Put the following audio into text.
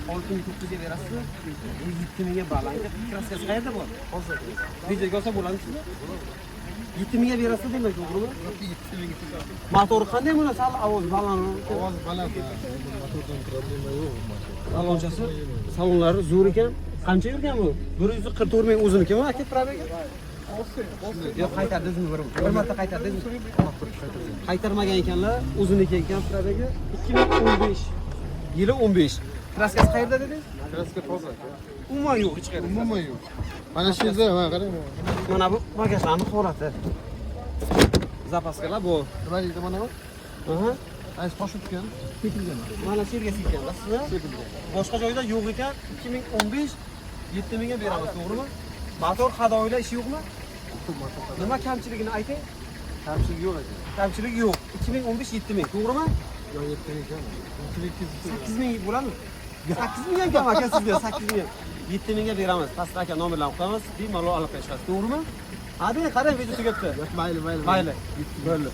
6900 ga berasiz. 7000 ga balanka. Kraskasi qayerda bor? Hozir. Videoga olsa bo'ladimi? 7000 ga berasiz demak, to'g'rimi? 7000 ga. Motori qanday buni? Sal ovoz baland. Ovoz baland. Motordan problema yo'q. Salonchasi, salonlari zo'r ekan. Qancha yurgan bu? 144 ming o'zinikimi, aka probega? Yo'q, qaytardingizmi bir marta qaytardingizmi? Qaytarmagan ekanlar, o'ziniki ekan probega. 2015 yili 15. Kraskasi qayerda dedingiz? Kraska toza. Umuman yo'q, hech qayerda. Umuman yo'q. Mana shu yerda, mana qarang. Mana bu bagajlarning holati. Zapaskalar bu. Nima deydi mana bu? Aha. Ayz toshib ketgan. Ketilgan. Mana shu yerga silkanlar, sizlar. Boshqa joyda yo'q ekan. 2015 7000 ga beramiz, to'g'rimi? Motor hadoylar ishi yo'qmi? Nima kamchiligini ayting? Kamchilik yo'q ekan. Kamchilik yo'q. 2015 7000, to'g'rimi? Yo'q, 7000 ekan. 8000 bo'ladimi? 8000 ham kam aka sizga, 8000. 7000 ga beramiz. Pastda aka nomerlarni qo'yamiz, bemalol aloqa qilasiz, to'g'rimi? Hadi, qarang, video tugabdi. Mayli, mayli. Mayli. Bo'ldi.